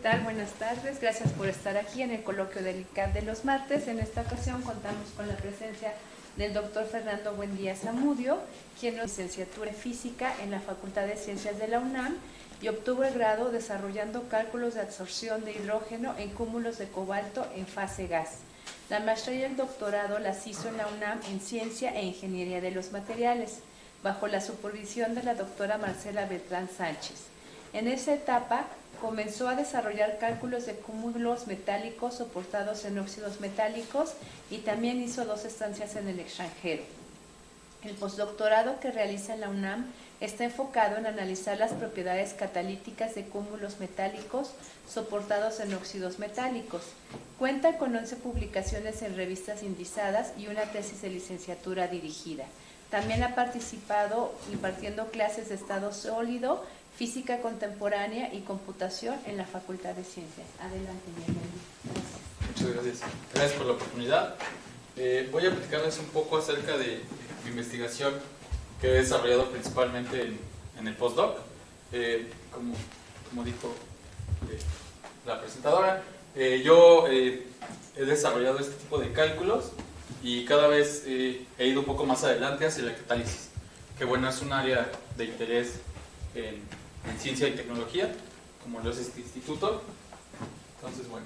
tal? Buenas tardes. Gracias por estar aquí en el coloquio del ICAD de los martes. En esta ocasión contamos con la presencia del doctor Fernando Buendía Zamudio, quien es licenciatura en Física en la Facultad de Ciencias de la UNAM y obtuvo el grado desarrollando cálculos de absorción de hidrógeno en cúmulos de cobalto en fase gas. La maestría y el doctorado las hizo en la UNAM en Ciencia e Ingeniería de los Materiales, bajo la supervisión de la doctora Marcela Beltrán Sánchez. En esa etapa comenzó a desarrollar cálculos de cúmulos metálicos soportados en óxidos metálicos y también hizo 2 estancias en el extranjero. El postdoctorado que realiza en la UNAM está enfocado en analizar las propiedades catalíticas de cúmulos metálicos soportados en óxidos metálicos. Cuenta con 11 publicaciones en revistas indizadas y una tesis de licenciatura dirigida. También ha participado impartiendo clases de estado sólido, física contemporánea y computación en la Facultad de Ciencias. Adelante, bienvenido. Muchas gracias. Gracias por la oportunidad. Voy a platicarles un poco acerca de mi investigación que he desarrollado principalmente en el postdoc. Como dijo la presentadora, yo he desarrollado este tipo de cálculos y cada vez he ido un poco más adelante hacia la catálisis, que bueno, es un área de interés en ciencia y tecnología, como lo es este instituto. Entonces, bueno,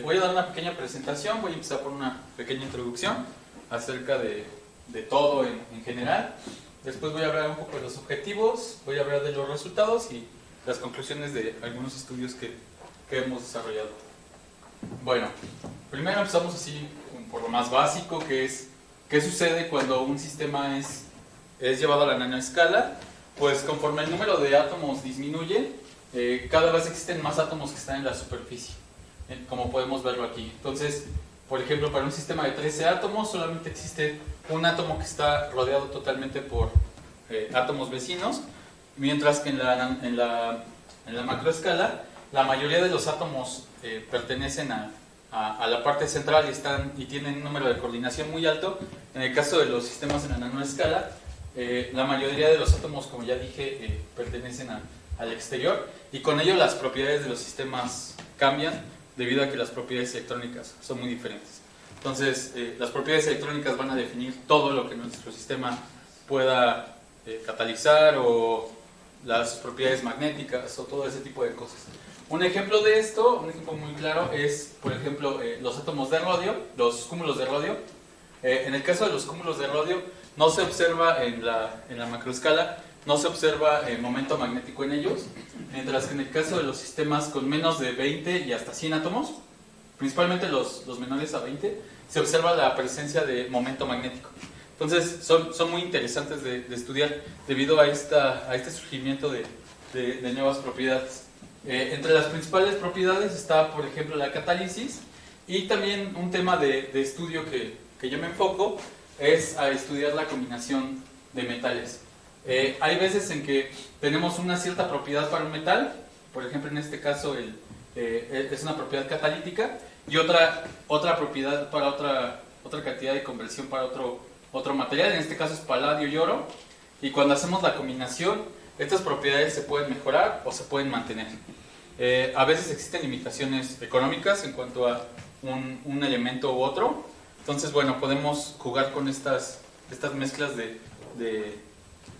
voy a dar una pequeña presentación, voy a empezar por una pequeña introducción acerca de todo en general. Después voy a hablar un poco de los objetivos, voy a hablar de los resultados y las conclusiones de algunos estudios que hemos desarrollado. Bueno, primero empezamos así por lo más básico, que es ¿qué sucede cuando un sistema es llevado a la nanoescala? Pues conforme el número de átomos disminuye, cada vez existen más átomos que están en la superficie, como podemos verlo aquí. Entonces, por ejemplo, para un sistema de 13 átomos, solamente existe un átomo que está rodeado totalmente por átomos vecinos, mientras que en la macroescala, la mayoría de los átomos pertenecen a la parte central y tienen un número de coordinación muy alto. En el caso de los sistemas en la nanoescala, la mayoría de los átomos, como ya dije, pertenecen al exterior, y con ello las propiedades de los sistemas cambian debido a que las propiedades electrónicas son muy diferentes. Entonces, las propiedades electrónicas van a definir todo lo que nuestro sistema pueda catalizar, o las propiedades magnéticas o todo ese tipo de cosas. Un ejemplo de esto, un ejemplo muy claro, es, por ejemplo, los átomos de rodio, los cúmulos de rodio. En el caso de los cúmulos de rodio, no se observa en la macroescala, no se observa momento magnético en ellos, mientras que en el caso de los sistemas con menos de 20 y hasta 100 átomos, principalmente los menores a 20, se observa la presencia de momento magnético. Entonces son muy interesantes de estudiar debido a este surgimiento de nuevas propiedades. Entre las principales propiedades está, por ejemplo, la catálisis, y también un tema de estudio que yo me enfoco es a estudiar la combinación de metales. Hay veces en que tenemos una cierta propiedad para un metal, por ejemplo en este caso es una propiedad catalítica, y otra propiedad para otra cantidad de conversión para otro material, en este caso es paladio y oro, y cuando hacemos la combinación, estas propiedades se pueden mejorar o se pueden mantener. A veces existen limitaciones económicas en cuanto a un elemento u otro. Entonces, bueno, podemos jugar con estas mezclas de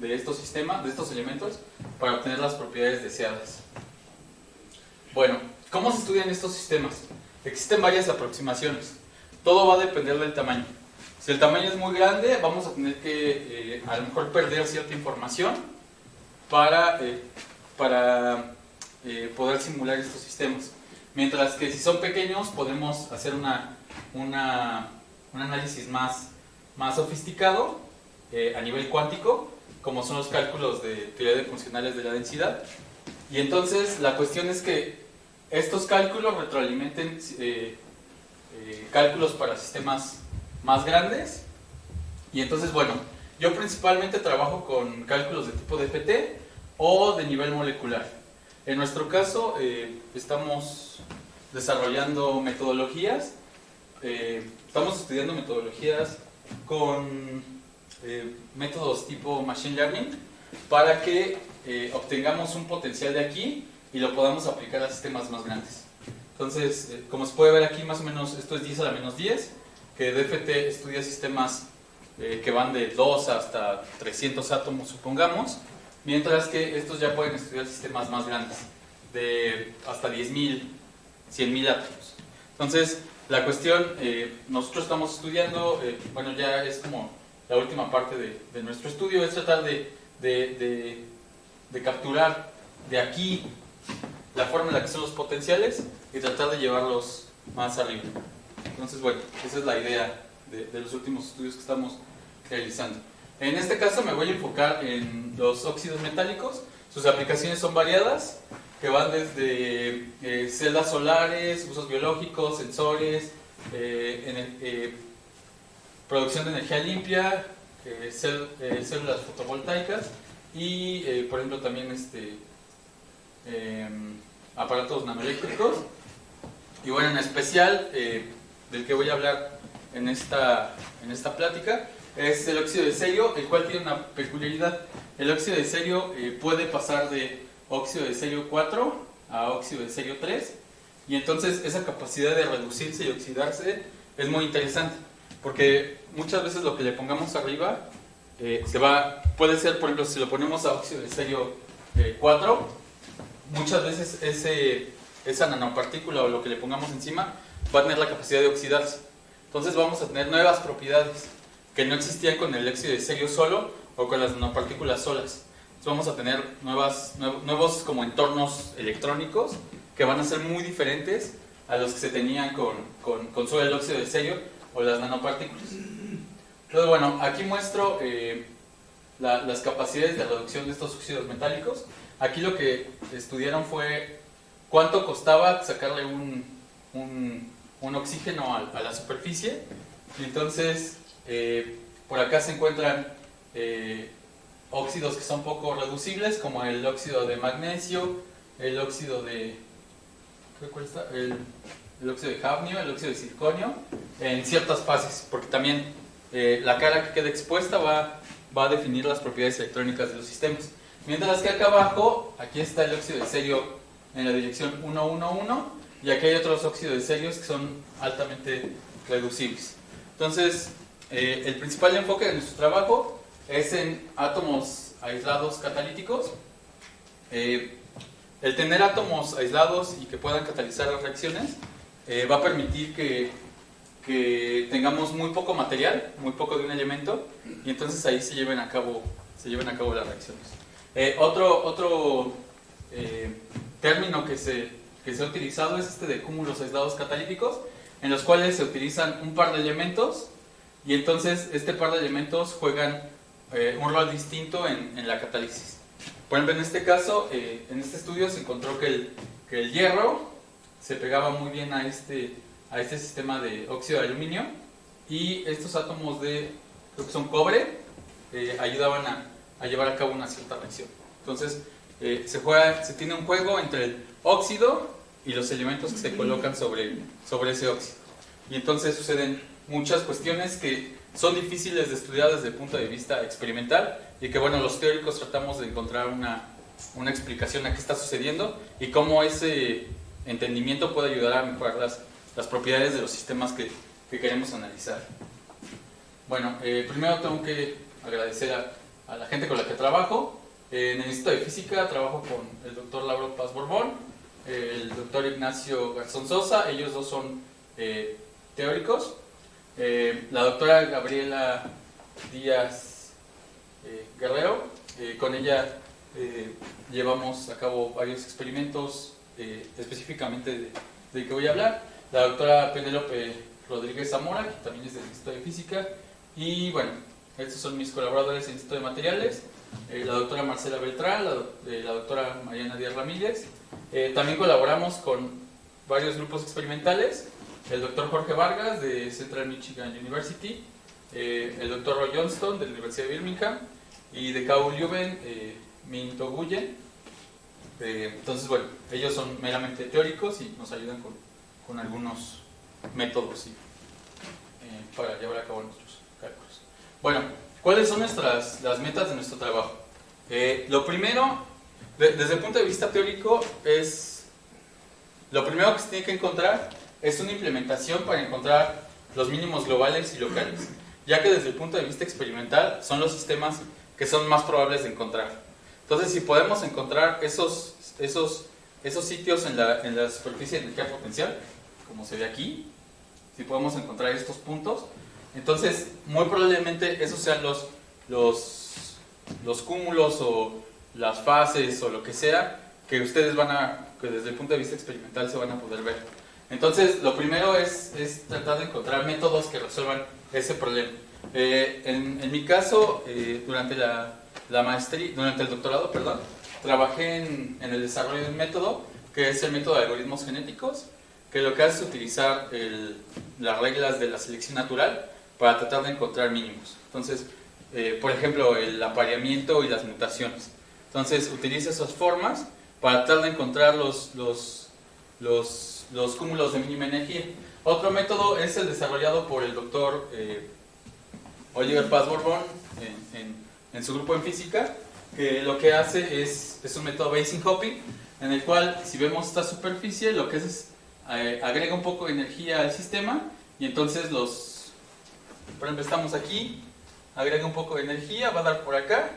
estos sistemas, de estos elementos, para obtener las propiedades deseadas. Bueno, ¿cómo se estudian estos sistemas? Existen varias aproximaciones. Todo va a depender del tamaño. Si el tamaño es muy grande, vamos a tener que a lo mejor perder cierta información para poder simular estos sistemas. Mientras que si son pequeños, podemos hacer un análisis más sofisticado a nivel cuántico, como son los cálculos de teoría de funcionales de la densidad. Y entonces la cuestión es que estos cálculos retroalimenten cálculos para sistemas más grandes. Y entonces, bueno, yo principalmente trabajo con cálculos de tipo DFT o de nivel molecular. En nuestro caso estamos desarrollando metodologías, estamos estudiando metodologías con métodos tipo Machine Learning para que obtengamos un potencial de aquí y lo podamos aplicar a sistemas más grandes. Entonces, como se puede ver aquí, más o menos esto es 10 a la menos 10, que DFT estudia sistemas que van de 2 hasta 300 átomos, supongamos, mientras que estos ya pueden estudiar sistemas más grandes, de hasta 10.000, 100.000 átomos. Entonces, la cuestión, nosotros estamos estudiando, bueno, ya es como la última parte de nuestro estudio, es tratar de capturar de aquí la forma en la que son los potenciales y tratar de llevarlos más arriba. Entonces, bueno, esa es la idea de los últimos estudios que estamos realizando. En este caso me voy a enfocar en los óxidos metálicos. Sus aplicaciones son variadas, que van desde celdas solares, usos biológicos, sensores, producción de energía limpia, células fotovoltaicas y, por ejemplo, también aparatos nanoeléctricos. Y bueno, en especial del que voy a hablar en esta plática es el óxido de cerio, el cual tiene una peculiaridad. El óxido de cerio puede pasar de óxido de cerio 4 a óxido de cerio 3, y entonces esa capacidad de reducirse y oxidarse es muy interesante, porque muchas veces lo que le pongamos arriba puede ser, por ejemplo, si lo ponemos a óxido de cerio 4, muchas veces esa nanopartícula o lo que le pongamos encima va a tener la capacidad de oxidarse. Entonces vamos a tener nuevas propiedades que no existían con el óxido de cerio solo o con las nanopartículas solas. Entonces vamos a tener nuevos como entornos electrónicos que van a ser muy diferentes a los que se tenían con solo el óxido de cerio o las nanopartículas. Entonces, bueno, aquí muestro las capacidades de reducción de estos óxidos metálicos. Aquí lo que estudiaron fue cuánto costaba sacarle un oxígeno a la superficie. Entonces, por acá se encuentran óxidos que son poco reducibles, como el óxido de magnesio, el óxido de el óxido de hafnio, el óxido de circonio, en ciertas fases, porque también la cara que queda expuesta va a definir las propiedades electrónicas de los sistemas. Mientras que acá abajo, aquí está el óxido de cerio en la dirección 111, y aquí hay otros óxidos de cerio que son altamente reducibles. Entonces, el principal enfoque de nuestro trabajo es en átomos aislados catalíticos. El tener átomos aislados y que puedan catalizar las reacciones va a permitir que tengamos muy poco material, muy poco de un elemento, y entonces ahí se lleven a cabo las reacciones. Otro término que se ha utilizado es de cúmulos aislados catalíticos, en los cuales se utilizan un par de elementos, y entonces este par de elementos juegan un rol distinto en la catálisis. Por ejemplo, en este caso, en este estudio se encontró que el hierro se pegaba muy bien a este sistema de óxido de aluminio, y estos átomos de, creo que son cobre, ayudaban a llevar a cabo una cierta reacción. Entonces, se tiene un juego entre el óxido y los elementos que se colocan sobre ese óxido. Y entonces suceden muchas cuestiones que son difíciles de estudiar desde el punto de vista experimental, y que, bueno, los teóricos tratamos de encontrar una explicación a qué está sucediendo y cómo ese entendimiento puede ayudar a mejorar las propiedades de los sistemas que queremos analizar. Bueno, primero tengo que agradecer a la gente con la que trabajo. En el Instituto de Física trabajo con el doctor Lauro Paz Borbón, el doctor Ignacio Garzón Sosa, ellos dos son teóricos. La doctora Gabriela Díaz Guerrero, con ella llevamos a cabo varios experimentos específicamente de que voy a hablar. La doctora Penélope Rodríguez Zamora, que también es del Instituto de Física, y bueno, estos son mis colaboradores en el Instituto de Materiales, la doctora Marcela Beltrán, la doctora Mariana Díaz Ramírez. También colaboramos con varios grupos experimentales, el doctor Jorge Vargas de Central Michigan University, el doctor Roy Johnston de la Universidad de Birmingham, y de KU Leuven, Min Toguyen. Entonces, bueno, ellos son meramente teóricos y nos ayudan con algunos métodos para llevar a cabo nuestros cálculos. Bueno, ¿cuáles son las metas de nuestro trabajo? Lo primero, desde el punto de vista teórico, es lo primero que se tiene que encontrar es una implementación para encontrar los mínimos globales y locales, ya que desde el punto de vista experimental son los sistemas que son más probables de encontrar. Entonces, si podemos encontrar esos sitios en la superficie de energía potencial, como se ve aquí, si podemos encontrar estos puntos, entonces muy probablemente esos sean los cúmulos o las fases o lo que sea que ustedes que desde el punto de vista experimental se van a poder ver. Entonces, lo primero es tratar de encontrar métodos que resuelvan ese problema. En mi caso, durante el doctorado, trabajé en el desarrollo de un método que es el método de algoritmos genéticos, que lo que hace es utilizar las reglas de la selección natural para tratar de encontrar mínimos. Entonces, por ejemplo, el apareamiento y las mutaciones. Entonces, utiliza esas formas para tratar de encontrar los cúmulos de mínima energía. Otro método es el desarrollado por el doctor Oliver Paz-Borbón en su grupo en física, que lo que hace es un método Bayesian hopping, en el cual, si vemos esta superficie, lo que es agrega un poco de energía al sistema, y entonces por ejemplo, estamos aquí, agrega un poco de energía, va a dar por acá,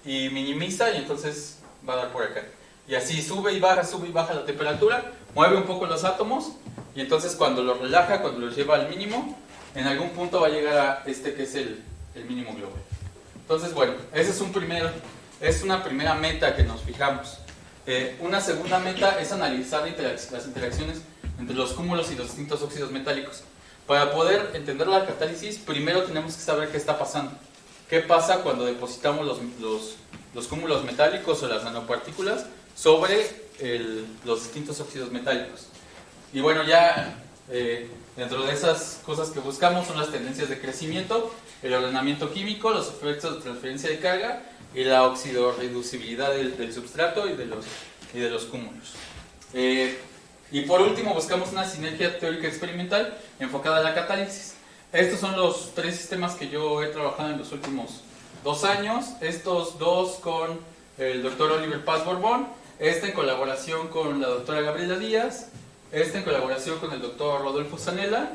y minimiza, y entonces va a dar por acá. Y así sube y baja la temperatura, mueve un poco los átomos, y entonces cuando los relaja, cuando los lleva al mínimo, en algún punto va a llegar a este que es el mínimo global. Entonces, bueno, ese es una primera meta que nos fijamos. Una segunda meta es analizar las interacciones entre los cúmulos y los distintos óxidos metálicos. Para poder entender la catálisis, primero tenemos que saber qué está pasando. ¿Qué pasa cuando depositamos los cúmulos metálicos o las nanopartículas sobre los distintos óxidos metálicos? Y bueno, ya dentro de esas cosas que buscamos son las tendencias de crecimiento, el ordenamiento químico, los efectos de transferencia de carga y la oxidorreducibilidad del substrato y de los cúmulos. Y por último, buscamos una sinergia teórica experimental enfocada a la catálisis. Estos son los 3 sistemas que yo he trabajado en los últimos 2 años. Estos 2 con el doctor Oliver Paz-Borbón, en colaboración con la doctora Gabriela Díaz, en colaboración con el doctor Rodolfo Zanella,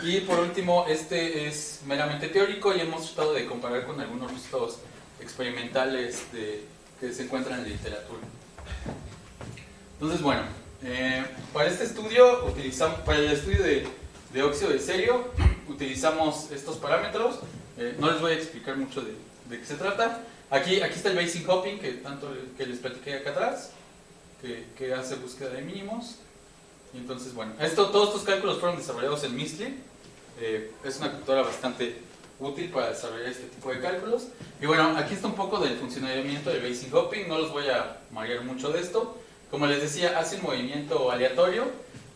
y por último, es meramente teórico y hemos tratado de comparar con algunos resultados experimentales que se encuentran en la literatura. Entonces, bueno, para este estudio para el estudio de óxido de cerio, utilizamos estos parámetros. No les voy a explicar mucho de qué se trata. Aquí está el Bayesian hopping, que les platiqué acá atrás, que hace búsqueda de mínimos. Y entonces, bueno, todos estos cálculos fueron desarrollados en MISLI. Es una computadora bastante útil para desarrollar este tipo de cálculos. Y bueno, aquí está un poco del funcionamiento del Bayesian hopping. No los voy a marear mucho de esto. Como les decía, hace un movimiento aleatorio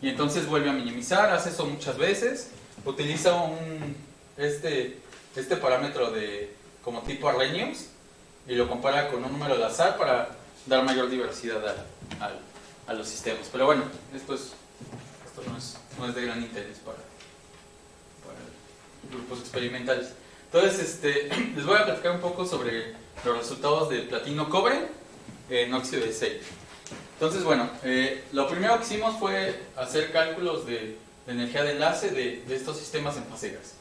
y entonces vuelve a minimizar, hace eso muchas veces. Utiliza este parámetro como tipo Arrhenius y lo compara con un número al azar para dar mayor diversidad a los sistemas. Pero bueno, esto no es de gran interés para grupos experimentales. Entonces, les voy a platicar un poco sobre los resultados de platino-cobre en óxido de cerio. Entonces, bueno, lo primero que hicimos fue hacer cálculos de energía de enlace de estos sistemas en fase gas.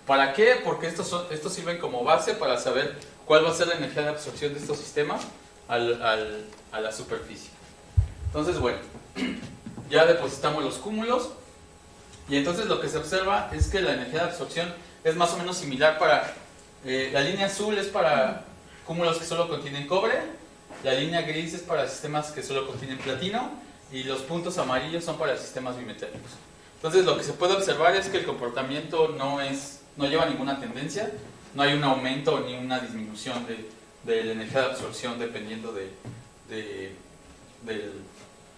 ¿Para qué? Porque estos sirven como base para saber cuál va a ser la energía de absorción de estos sistemas a la superficie. Entonces, bueno, ya depositamos los cúmulos y entonces lo que se observa es que la energía de absorción es más o menos similar la línea azul es para cúmulos que solo contienen cobre, la línea gris es para sistemas que solo contienen platino y los puntos amarillos son para sistemas bimetálicos. Entonces lo que se puede observar es que el comportamiento no lleva ninguna tendencia, no hay un aumento ni una disminución de la energía de absorción dependiendo de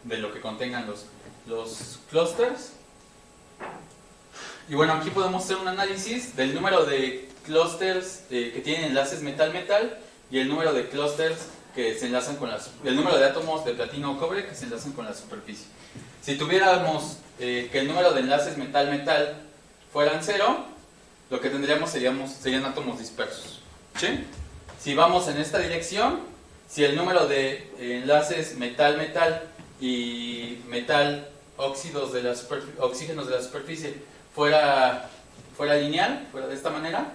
lo que contengan los clústeres. Y bueno, aquí podemos hacer un análisis del número de clústeres que tienen enlaces metal-metal y el número de clústeres que se enlazan el número de átomos de platino o cobre que se enlazan con la superficie. Si tuviéramos que el número de enlaces metal-metal fueran 0, lo que tendríamos serían átomos dispersos. ¿Sí? Si vamos en esta dirección, si el número de enlaces metal-metal y metal oxígenos de la superficie fuera lineal, fuera de esta manera,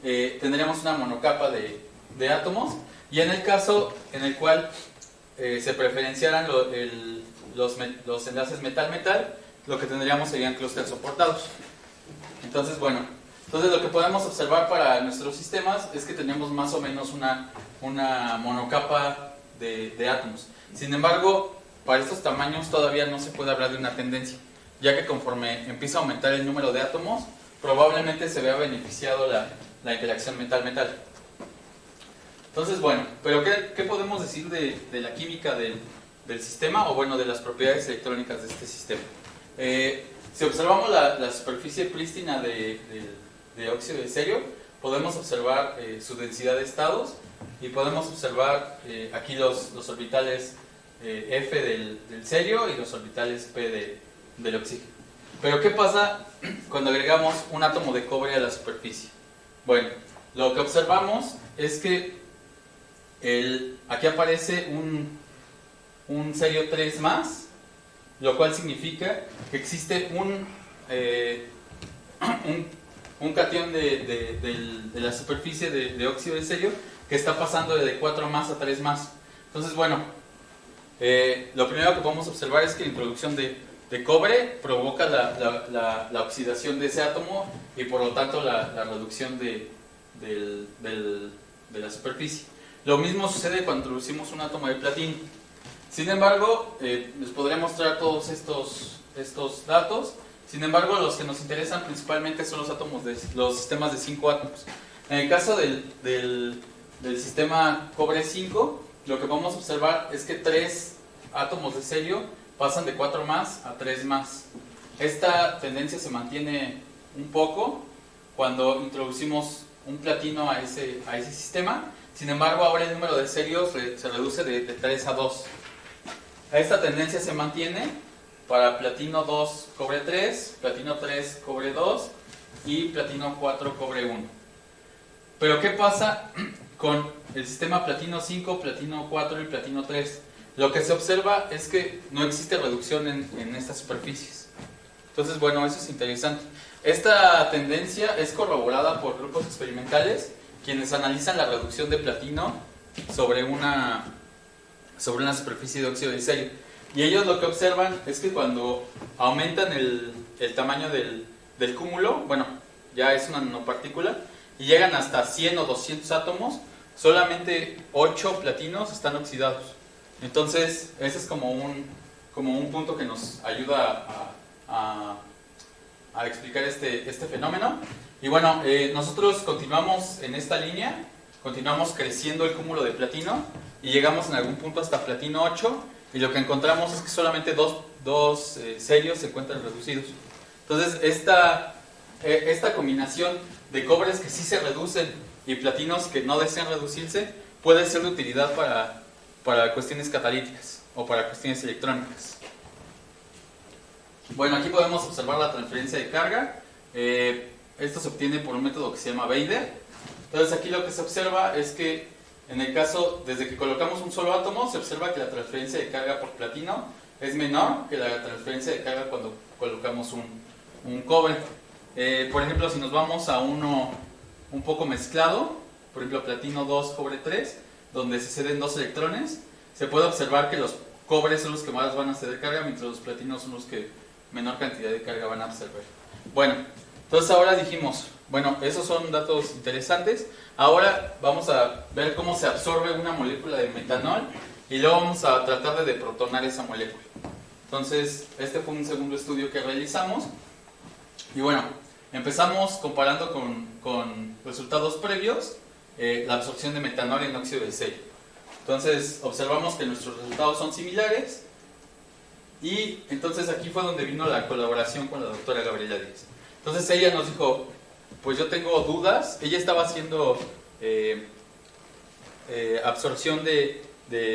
tendríamos una monocapa de átomos, y en el caso en el cual se preferenciaran los enlaces metal-metal, lo que tendríamos serían clústeres soportados. Entonces, bueno, lo que podemos observar para nuestros sistemas es que tenemos más o menos una monocapa de átomos. Sin embargo, para estos tamaños todavía no se puede hablar de una tendencia, ya que conforme empieza a aumentar el número de átomos, probablemente se vea beneficiado la interacción metal-metal. Entonces, bueno, pero ¿qué podemos decir de la química del sistema, o bueno, de las propiedades electrónicas de este sistema? Si observamos la superficie prístina de óxido de cerio, podemos observar su densidad de estados, y podemos observar aquí los orbitales F del cerio y los orbitales P del oxígeno. Pero ¿qué pasa cuando agregamos un átomo de cobre a la superficie? Bueno, lo que observamos es que aquí aparece un cerio 3+, lo cual significa que existe un catión de la superficie de óxido de cerio que está pasando de 4+ a 3+. Entonces, bueno, lo primero que podemos observar es que la introducción de cobre provoca la oxidación de ese átomo, y por lo tanto la reducción de la superficie. Lo mismo sucede cuando introducimos un átomo de platino. Sin embargo, les podría mostrar todos estos datos. Sin embargo, los que nos interesan principalmente son los sistemas de 5 átomos. En el caso del sistema cobre 5, lo que vamos a observar es que 3 átomos de cerio pasan de 4+ a 3+. Esta tendencia se mantiene un poco cuando introducimos un platino a ese sistema. Sin embargo, ahora el número de cerios se reduce de 3 a 2. Esta tendencia se mantiene para platino 2, cobre 3, platino 3, cobre 2 y platino 4, cobre 1. Pero ¿qué pasa con el sistema platino 5, platino 4 y platino 3? Lo que se observa es que no existe reducción en estas superficies. Entonces, bueno, eso es interesante. Esta tendencia es corroborada por grupos experimentales quienes analizan la reducción de platino sobre una superficie de óxido de cerio. Y ellos lo que observan es que cuando aumentan el tamaño del cúmulo, bueno, ya es una nanopartícula, y llegan hasta 100 o 200 átomos, solamente 8 platinos están oxidados. Entonces, ese es como un punto que nos ayuda a explicar este fenómeno. Y bueno, nosotros continuamos en esta línea, continuamos creciendo el cúmulo de platino, y llegamos en algún punto hasta platino 8, y lo que encontramos es que solamente dos cerios se encuentran reducidos. Entonces, esta combinación de cobres que sí se reducen y platinos que no desean reducirse puede ser de utilidad para cuestiones catalíticas o para cuestiones electrónicas. Bueno, aquí podemos observar la transferencia de carga. Esto se obtiene por un método que se llama Bader. Entonces, aquí lo que se observa es que en el caso, desde que colocamos un solo átomo, se observa que la transferencia de carga por platino es menor que la transferencia de carga cuando colocamos un cobre. Por ejemplo, si nos vamos a uno un poco mezclado, por ejemplo platino 2, cobre 3, donde se ceden 2 electrones, se puede observar que los cobres son los que más van a ceder carga, mientras los platinos son los que menor cantidad de carga van a absorber. Bueno, entonces ahora dijimos, bueno, esos son datos interesantes. Ahora vamos a ver cómo se absorbe una molécula de metanol, y luego vamos a tratar de deprotonar esa molécula. Entonces, este fue un segundo estudio que realizamos. Y bueno, empezamos comparando con resultados previos la absorción de metanol en óxido de cerio. Entonces, observamos que nuestros resultados son similares, y entonces aquí fue donde vino la colaboración con la doctora Gabriela Díaz. Entonces ella nos dijo, pues yo tengo dudas. Ella estaba haciendo absorción de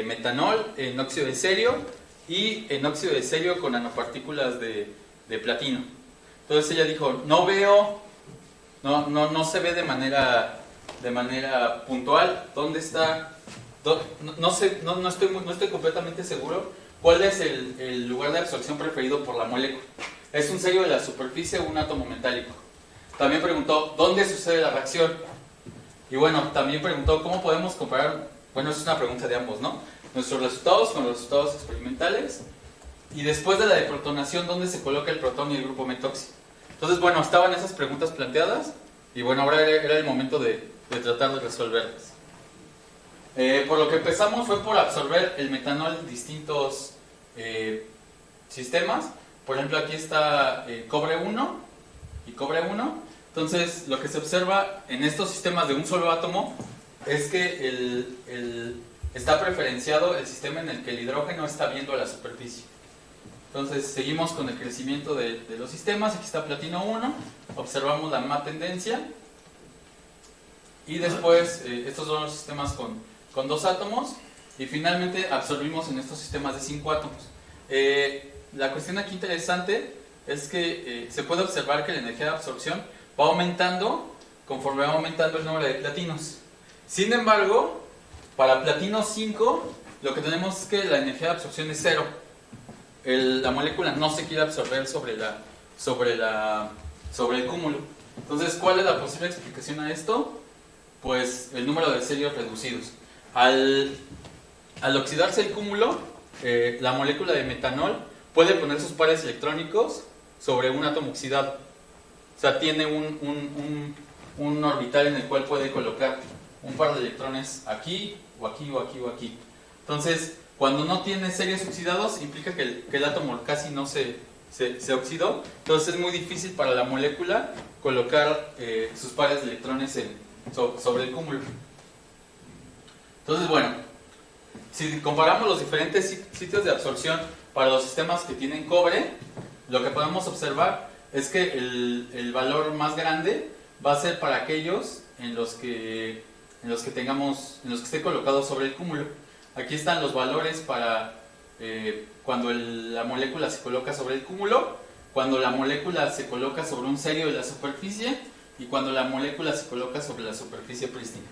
metanol en óxido de cerio y en óxido de cerio con nanopartículas de platino. Entonces ella dijo, no se ve de manera puntual dónde está, no estoy completamente seguro ¿cuál es el lugar de absorción preferido por la molécula? ¿Es un serio de la superficie o un átomo metálico? También preguntó, ¿dónde sucede la reacción? Y bueno, también preguntó, ¿cómo podemos comparar? Bueno, es una pregunta de ambos, ¿no? Nuestros resultados con los resultados experimentales. Y después de la deprotonación, ¿dónde se coloca el protón y el grupo metoxi? Entonces, bueno, estaban esas preguntas planteadas. Y bueno, ahora era el momento de tratar de resolverlas. Por lo que empezamos fue por absorber el metanol en distintos sistemas. Por ejemplo, aquí está cobre 1 y cobre 1. Entonces, lo que se observa en estos sistemas de un solo átomo es que está preferenciado el sistema en el que el hidrógeno está viendo a la superficie. Entonces, seguimos con el crecimiento de los sistemas. Aquí está platino 1. Observamos la misma tendencia. Y después, estos son los sistemas con 2 átomos. Y finalmente, absorbimos en estos sistemas de 5 átomos. La cuestión aquí interesante es que se puede observar que la energía de absorción va aumentando conforme va aumentando el número de platinos. Sin embargo, para platino 5, lo que tenemos es que la energía de absorción es 0. La molécula no se quiere absorber sobre el cúmulo. Entonces, ¿cuál es la posible explicación a esto? Pues el número de serios reducidos. Al oxidarse el cúmulo, la molécula de metanol puede poner sus pares electrónicos sobre un átomo oxidado. O sea, tiene un orbital en el cual puede colocar un par de electrones aquí, o aquí, o aquí, o aquí. Entonces, cuando no tiene serios oxidados, implica que el átomo casi no se oxidó. Entonces es muy difícil para la molécula colocar sus pares de electrones sobre el cúmulo. Entonces, bueno, si comparamos los diferentes sitios de absorción para los sistemas que tienen cobre, lo que podemos observar es que el valor más grande va a ser para aquellos en los que esté colocado sobre el cúmulo. Aquí están los valores para cuando la molécula se coloca sobre el cúmulo, cuando la molécula se coloca sobre un serio de la superficie y cuando la molécula se coloca sobre la superficie prístina.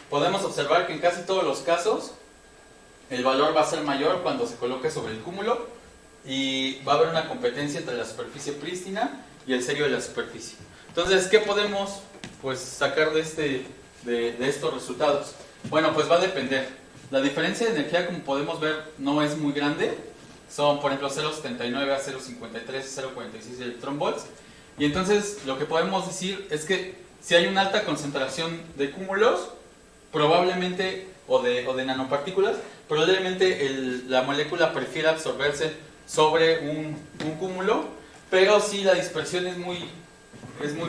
Podemos observar que en casi todos los casos el valor va a ser mayor cuando se coloque sobre el cúmulo y va a haber una competencia entre la superficie prístina y el serio de la superficie. Entonces, ¿qué podemos sacar de estos resultados? Bueno, pues va a depender. La diferencia de energía, como podemos ver, no es muy grande. Son, por ejemplo, 0.79 a 0.53, 0.46 electronvolts. Y entonces, lo que podemos decir es que si hay una alta concentración de cúmulos, probablemente, o de nanopartículas, probablemente la molécula prefiere absorberse sobre un cúmulo, pero si la dispersión es muy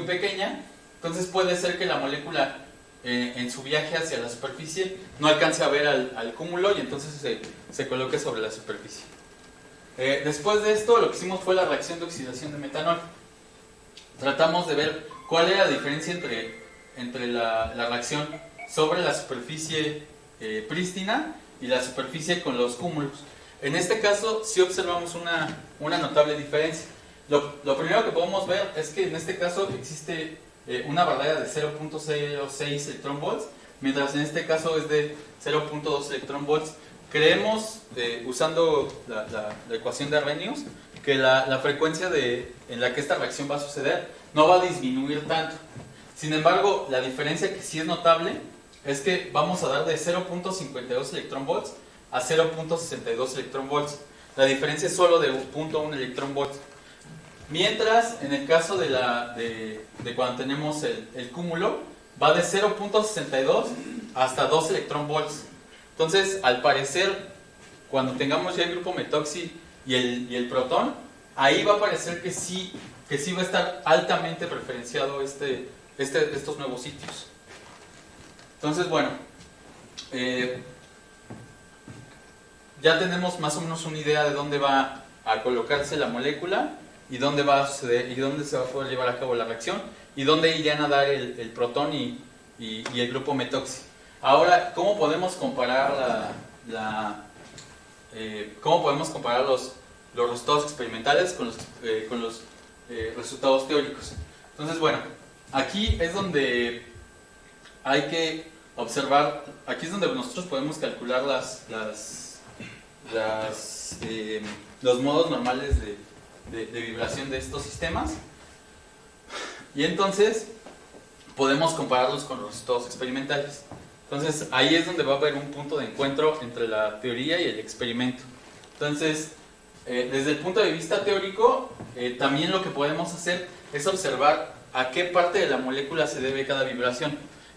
pequeña, entonces puede ser que la molécula en su viaje hacia la superficie no alcance a ver al cúmulo y entonces se coloque sobre la superficie. Después de esto, lo que hicimos fue la reacción de oxidación de metanol. Tratamos de ver cuál era la diferencia entre la reacción sobre la superficie prístina y la superficie con los cúmulos. En este caso sí observamos una notable diferencia. Lo primero que podemos ver es que en este caso existe una barrera de 0.06 electronvolts, mientras en este caso es de 0.2 electronvolts. Creemos, usando la ecuación de Arrhenius, que la frecuencia en la que esta reacción va a suceder no va a disminuir tanto. Sin embargo, la diferencia que sí es notable es que vamos a dar de 0.52 electronvolts a 0.62 electronvolts. La diferencia es solo de 0.1 electronvolts. Mientras, en el caso de cuando tenemos el cúmulo, va de 0.62 hasta 2 electronvolts. Entonces, al parecer, cuando tengamos ya el grupo metoxi y el protón, ahí va a parecer que sí va a estar altamente preferenciado estos nuevos sitios. Entonces, bueno, ya tenemos más o menos una idea de dónde va a colocarse la molécula y dónde va a suceder y dónde se va a poder llevar a cabo la reacción y dónde irían a dar el protón y el grupo metoxi. Ahora, ¿cómo podemos comparar los resultados experimentales con los resultados teóricos? Entonces, bueno, aquí es donde hay que observar, aquí es donde nosotros podemos calcular los modos normales de vibración de estos sistemas, y entonces podemos compararlos con los resultados experimentales. Entonces ahí es donde va a haber un punto de encuentro entre la teoría y el experimento. Entonces, desde el punto de vista teórico, también lo que podemos hacer es observar a qué parte de la molécula se debe cada vibración.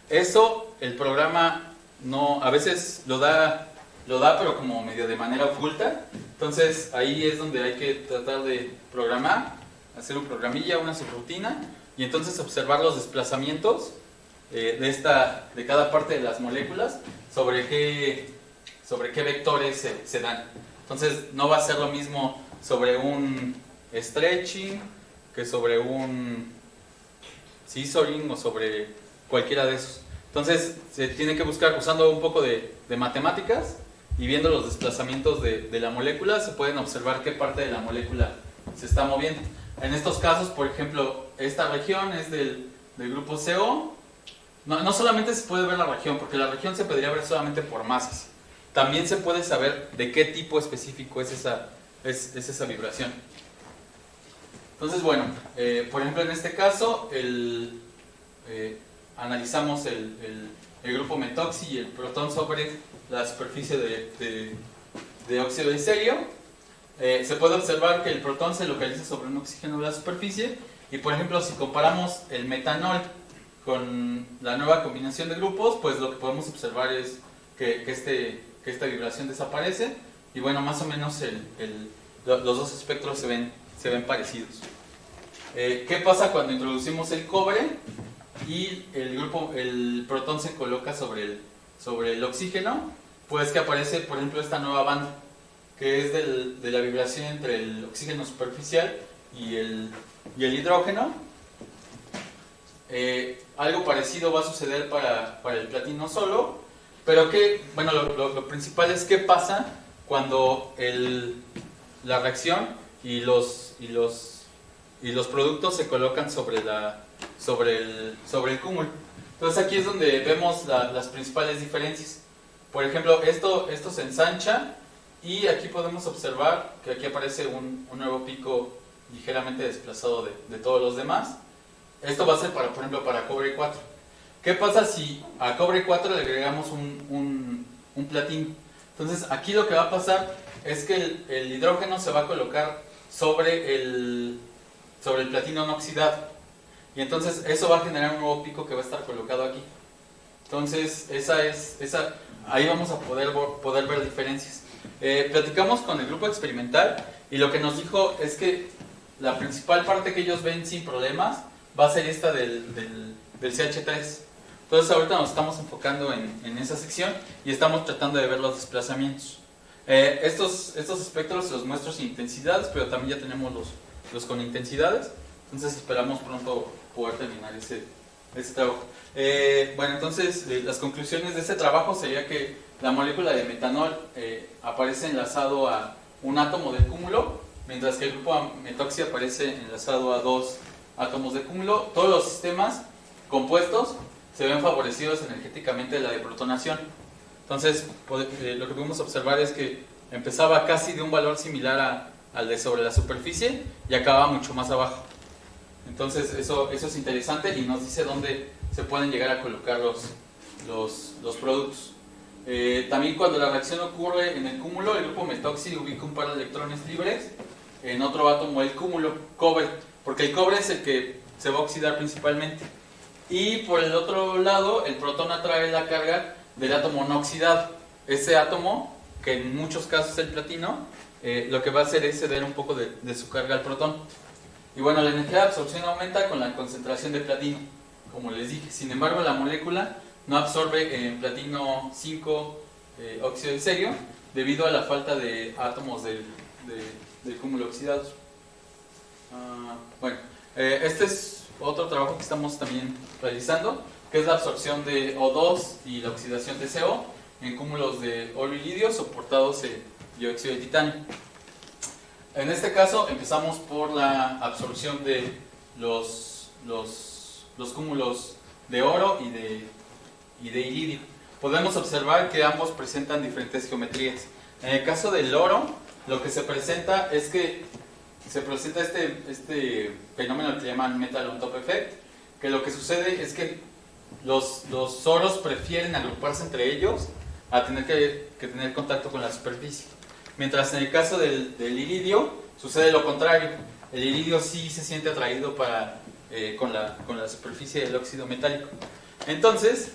Eso el programa no, a veces lo da pero como medio de manera oculta. Entonces ahí es donde hay que tratar de programar, hacer un programilla, una subrutina, y entonces observar los desplazamientos de cada parte de las moléculas sobre qué vectores se dan. Entonces no va a ser lo mismo sobre un stretching que sobre un scissoring o sobre cualquiera de esos. Entonces se tiene que buscar, usando un poco de matemáticas y viendo los desplazamientos de la molécula, se pueden observar qué parte de la molécula se está moviendo. En estos casos, por ejemplo, esta región es del grupo CO. No solamente se puede ver la región, porque la región se podría ver solamente por masas. También se puede saber de qué tipo específico es esa vibración. Entonces, bueno, por ejemplo, en este caso, analizamos el grupo metoxi y el protón sobre la superficie de óxido de serio. Se puede observar que el protón se localiza sobre un oxígeno de la superficie, y por ejemplo, si comparamos el metanol con la nueva combinación de grupos, pues lo que podemos observar es que esta vibración desaparece, y bueno, más o menos los dos espectros se ven parecidos. ¿Qué pasa cuando introducimos el cobre y el protón se coloca sobre el oxígeno? Pues que aparece, por ejemplo, esta nueva banda, que es de la vibración entre el oxígeno superficial y el hidrógeno. Algo parecido va a suceder para el platino solo, pero lo principal es qué pasa cuando la reacción y los productos se colocan sobre el cúmulo. Entonces aquí es donde vemos las principales diferencias. Por ejemplo, esto se ensancha, y aquí podemos observar que aquí aparece un nuevo pico ligeramente desplazado de todos los demás. Esto va a ser por ejemplo, para cobre 4. ¿Qué pasa si a cobre 4 le agregamos un platino? Entonces aquí lo que va a pasar es que el hidrógeno se va a colocar sobre el platino no oxidado, y entonces eso va a generar un nuevo pico que va a estar colocado aquí. Entonces ahí vamos a poder ver diferencias. Platicamos con el grupo experimental, y lo que nos dijo es que la principal parte que ellos ven sin problemas va a ser esta del CH3. Entonces ahorita nos estamos enfocando en esa sección y estamos tratando de ver los desplazamientos. Estos espectros los muestro sin intensidades, pero también ya tenemos los con intensidades. Entonces esperamos pronto poder terminar ese trabajo. Bueno, entonces las conclusiones de este trabajo sería que la molécula de metanol aparece enlazado a un átomo del cúmulo, mientras que el grupo metoxi aparece enlazado a 2 átomos de cúmulo. Todos los sistemas compuestos se ven favorecidos energéticamente de la deprotonación. Entonces, lo que podemos observar es que empezaba casi de un valor similar al de sobre la superficie y acababa mucho más abajo. Entonces, eso es interesante y nos dice dónde se pueden llegar a colocar los productos. También cuando la reacción ocurre en el cúmulo, el grupo metoxi ubica un par de electrones libres en otro átomo del cúmulo, cobre, porque el cobre es el que se va a oxidar principalmente. Y por el otro lado, el protón atrae la carga del átomo no oxidado. Ese átomo, que en muchos casos es el platino, lo que va a hacer es ceder un poco de su carga al protón. Y bueno, la energía de absorción aumenta con la concentración de platino, como les dije. Sin embargo, la molécula no absorbe platino 5 óxido de serio debido a la falta de átomos del cúmulo oxidados. Bueno, este es otro trabajo que estamos también realizando, que es la absorción de O2 y la oxidación de CO en cúmulos de oro y lidio soportados en dióxido de titanio. En este caso empezamos por la absorción de los cúmulos de oro y de iridio. Podemos observar que ambos presentan diferentes geometrías. En el caso del oro, lo que se presenta es que se presenta este fenómeno que se llama metal on top effect, que lo que sucede es que los oros prefieren agruparse entre ellos a tener que tener contacto con la superficie. Mientras en el caso del iridio sucede lo contrario. El iridio sí se siente atraído con la superficie del óxido metálico. Entonces,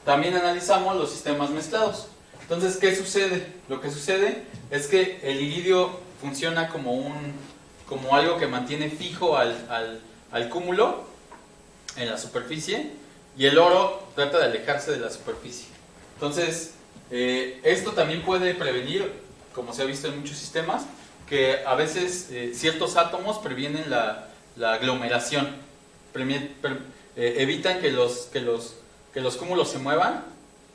también analizamos los sistemas mezclados. Entonces, ¿qué sucede? Lo que sucede es que el iridio funciona como algo que mantiene fijo al cúmulo en la superficie, y el oro trata de alejarse de la superficie. Entonces, esto también puede prevenir, como se ha visto en muchos sistemas, que a veces ciertos átomos previenen la aglomeración, evitan que los cúmulos se muevan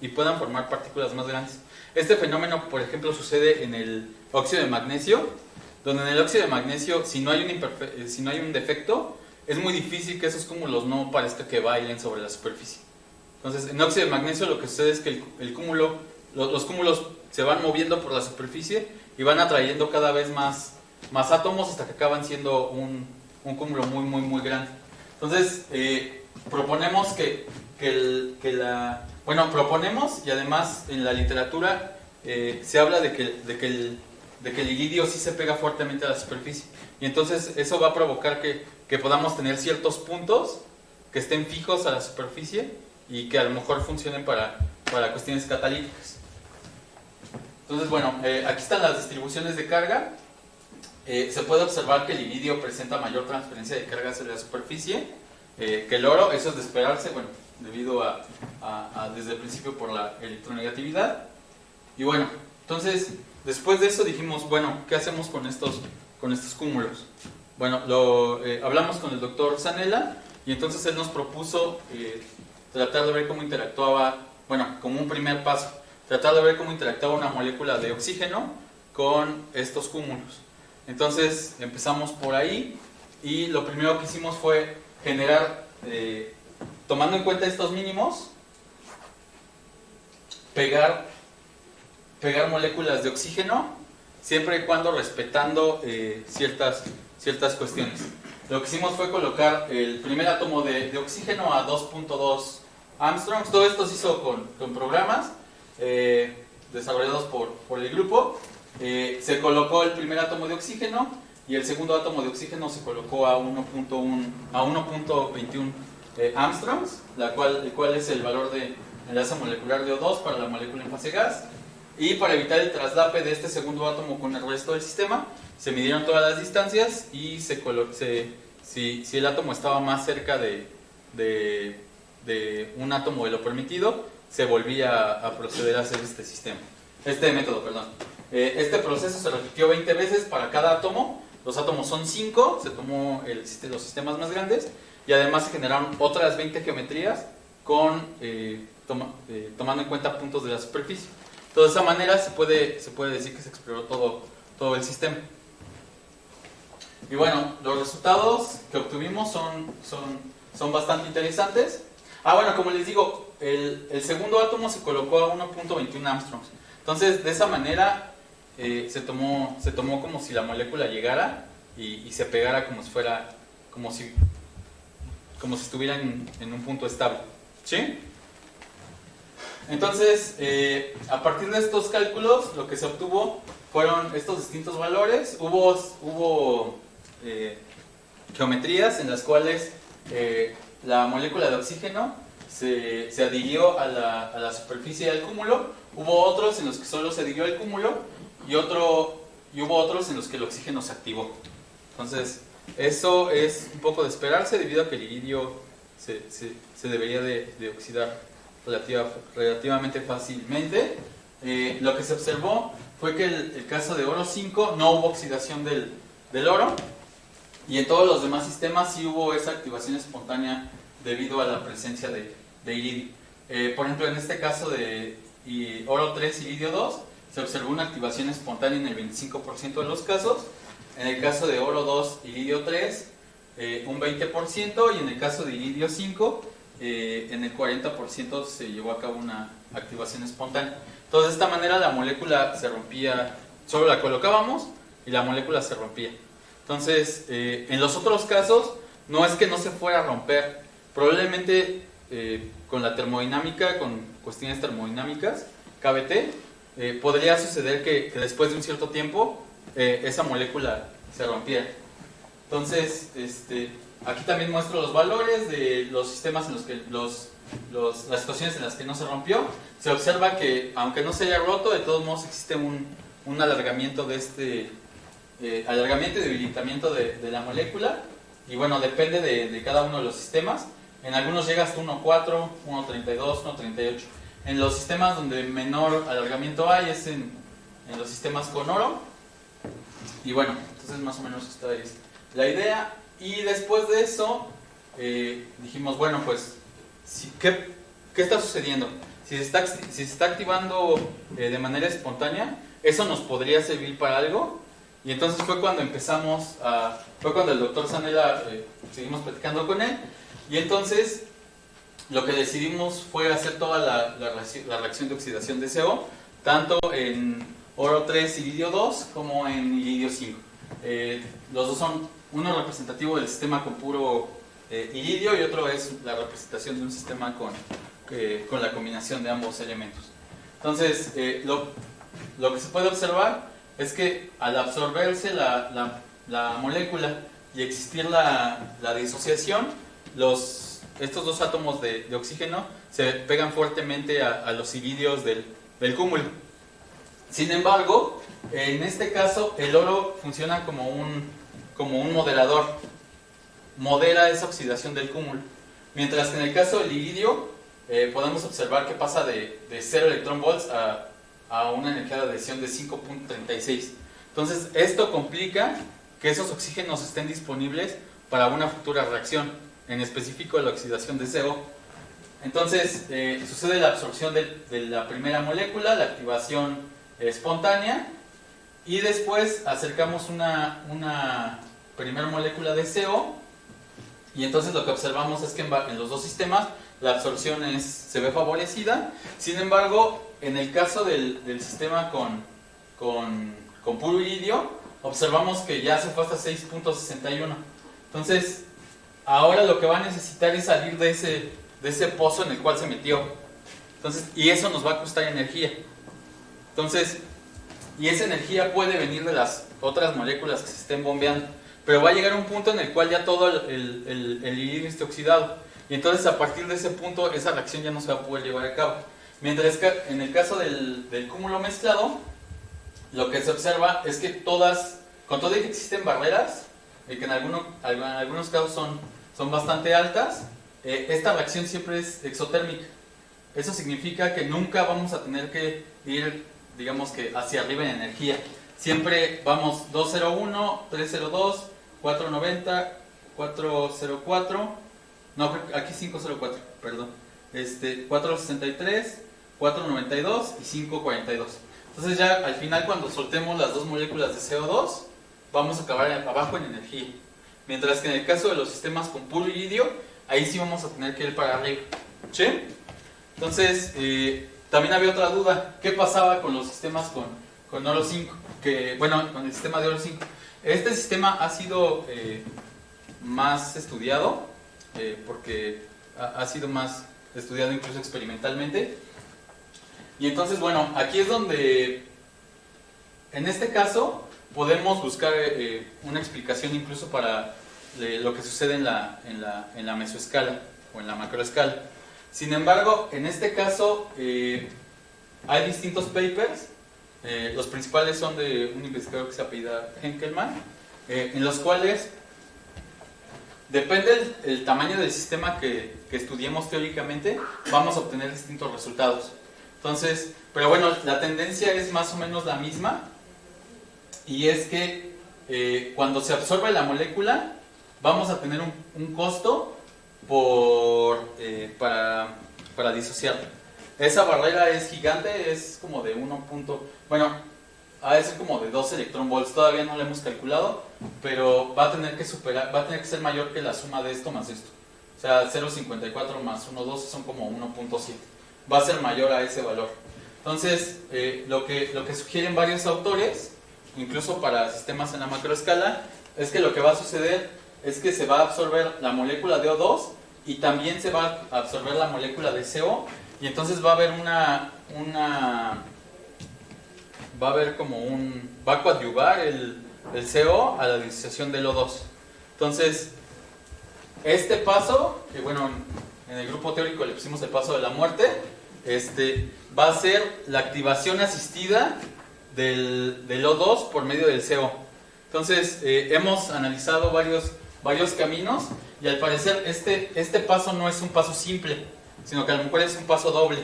y puedan formar partículas más grandes. Este fenómeno, por ejemplo, sucede en el óxido de magnesio, donde en el óxido de magnesio, si no hay un defecto, es muy difícil que esos cúmulos no parezca que bailen sobre la superficie. Entonces, en óxido de magnesio lo que sucede es que los cúmulos se van moviendo por la superficie y van atrayendo cada vez más átomos hasta que acaban siendo un cúmulo muy, muy, muy grande. Entonces, proponemos proponemos, y además en la literatura se habla de que el iridio sí se pega fuertemente a la superficie, y entonces eso va a provocar que podamos tener ciertos puntos que estén fijos a la superficie y que a lo mejor funcionen para cuestiones catalíticas. Entonces, bueno, aquí están las distribuciones de carga. Se puede observar que el iridio presenta mayor transferencia de carga hacia la superficie que el oro. Eso es de esperarse, bueno, debido desde el principio por la electronegatividad. Y bueno, entonces, después de eso dijimos, bueno, ¿qué hacemos con estos cúmulos? Bueno, hablamos con el doctor Zanella, y entonces él nos propuso tratar de ver cómo interactuaba, bueno, como un primer paso, tratar de ver cómo interactuaba una molécula de oxígeno con estos cúmulos. Entonces empezamos por ahí, y lo primero que hicimos fue generar, tomando en cuenta estos mínimos, pegar moléculas de oxígeno, siempre y cuando respetando ciertas cuestiones. Lo que hicimos fue colocar el primer átomo de oxígeno a 2.2 Armstrongs. Todo esto se hizo con programas desarrollados por el grupo. Se colocó el primer átomo de oxígeno, y el segundo átomo de oxígeno se colocó a 1.21 Armstrongs, el cual es el valor de enlace molecular de O2 para la molécula en fase gas. Y para evitar el traslape de este segundo átomo con el resto del sistema, se midieron todas las distancias, y si el átomo estaba más cerca de un átomo de lo permitido, se volvía a proceder a hacer este método. Este proceso se repitió 20 veces para cada átomo. Los átomos son 5, se tomó los sistemas más grandes, y además se generaron otras 20 geometrías tomando en cuenta puntos de la superficie. De esa manera se puede decir que se exploró todo el sistema. Y bueno, los resultados que obtuvimos son bastante interesantes. Bueno, como les digo, el segundo átomo se colocó a 1.21 Armstrongs. Entonces, de esa manera se tomó como si la molécula llegara y se pegara como si estuviera en un punto estable. ¿Sí? Entonces, a partir de estos cálculos, lo que se obtuvo fueron estos distintos valores. Hubo geometrías en las cuales la molécula de oxígeno se adhirió a la superficie del cúmulo. Hubo otros en los que solo se adhirió al cúmulo, y hubo otros en los que el oxígeno se activó. Entonces, eso es un poco de esperarse, debido a que el iridio se debería de oxidar relativamente fácilmente. Lo que se observó fue que el caso de oro 5 no hubo oxidación del oro, y en todos los demás sistemas sí hubo esa activación espontánea debido a la presencia de iridio. Por ejemplo, en este caso de oro 3 iridio 2 se observó una activación espontánea en el 25% de los casos. En el caso de oro 2 iridio 3 un 20%, y en el caso de iridio 5 en el 40% se llevó a cabo una activación espontánea. Entonces, de esta manera la molécula se rompía, solo la colocábamos y la molécula se rompía. Entonces, en los otros casos, no es que no se fuera a romper, probablemente con la termodinámica, con cuestiones termodinámicas, KBT, podría suceder que después de un cierto tiempo esa molécula se rompiera. Entonces, aquí también muestro los valores de los sistemas en los que las situaciones en las que no se rompió. Se observa que aunque no se haya roto, de todos modos existe un alargamiento de alargamiento y debilitamiento de la molécula, y bueno, depende de cada uno de los sistemas. En algunos llega hasta 1.4, 1.32, 1.38. En los sistemas donde menor alargamiento hay es en los sistemas con oro. Y bueno, entonces más o menos esta es la idea. Y después de eso dijimos, bueno, pues ¿qué está sucediendo? Si se está activando de manera espontánea, eso nos podría servir para algo. Y entonces fue cuando fue cuando el doctor Zanella, seguimos platicando con él, y entonces lo que decidimos fue hacer toda la reacción de oxidación de CO, tanto en oro 3 iridio 2 como en iridio 5. Los dos son, uno representativo del sistema con puro iridio y otro es la representación de un sistema con la combinación de ambos elementos. Entonces, lo que se puede observar es que al absorberse la molécula y existir la disociación, estos dos átomos de oxígeno se pegan fuertemente a los iridios del cúmulo. Sin embargo, en este caso el oro funciona como un moderador, modera esa oxidación del cúmulo, mientras que en el caso del iridio podemos observar que pasa de 0 electronvolts a una energía de adhesión de 5.36. Entonces esto complica que esos oxígenos estén disponibles para una futura reacción, en específico la oxidación de CO. Entonces sucede la absorción de la primera molécula, la activación espontánea, y después acercamos una primera molécula de CO, y entonces lo que observamos es que en los dos sistemas la absorción se ve favorecida. Sin embargo, en el caso del sistema con puro iridio, observamos que ya se fue hasta 6.61. Entonces, ahora lo que va a necesitar es salir de ese pozo en el cual se metió. Entonces, y eso nos va a costar energía. Entonces, y esa energía puede venir de las otras moléculas que se estén bombeando, pero va a llegar un punto en el cual ya todo el iridio esté oxidado. Y entonces, a partir de ese punto, esa reacción ya no se va a poder llevar a cabo. Mientras que en el caso del cúmulo mezclado, lo que se observa es que con todo y que existen barreras, que en algunos casos son bastante altas, esta reacción siempre es exotérmica. Eso significa que nunca vamos a tener que ir, digamos que hacia arriba en energía. Siempre vamos 201, 302, 490, 404, no, aquí 504, perdón, 463, 492 y 542. Entonces ya al final, cuando soltemos las dos moléculas de CO2, vamos a acabar abajo en energía. Mientras que en el caso de los sistemas con puro iridio, ahí sí vamos a tener que ir para arriba. ¿Sí? Entonces, también había otra duda. ¿Qué pasaba con los sistemas con oro 5? Con el sistema de oro 5. Este sistema ha sido más estudiado, porque ha sido más estudiado incluso experimentalmente. Y entonces, bueno, aquí es donde, en este caso, podemos buscar una explicación incluso para lo que sucede en la mesoescala o en la macroescala. Sin embargo, en este caso hay distintos papers. Los principales son de un investigador que se apellida Henkelmann, en los cuales depende el tamaño del sistema que estudiemos teóricamente, vamos a obtener distintos resultados. Entonces, pero bueno, la tendencia es más o menos la misma, y es que cuando se absorbe la molécula vamos a tener un costo para disociarla. Esa barrera es gigante, es como de ha de ser como de 2 electronvolts, todavía no lo hemos calculado, pero va a tener que ser mayor que la suma de esto más esto. O sea, 0.54 más 1.12 son como 1.7. Va a ser mayor a ese valor. Entonces, lo que sugieren varios autores, incluso para sistemas en la macroescala, es que lo que va a suceder es que se va a absorber la molécula de O2 y también se va a absorber la molécula de CO, y entonces va a haber va a coadyuvar el CO a la disociación del O2. Entonces, este paso, que bueno, en el grupo teórico le pusimos el paso de la muerte, va a ser la activación asistida del O2 por medio del CO. Entonces, hemos analizado varios caminos, y al parecer este paso no es un paso simple, sino que a lo mejor es un paso doble.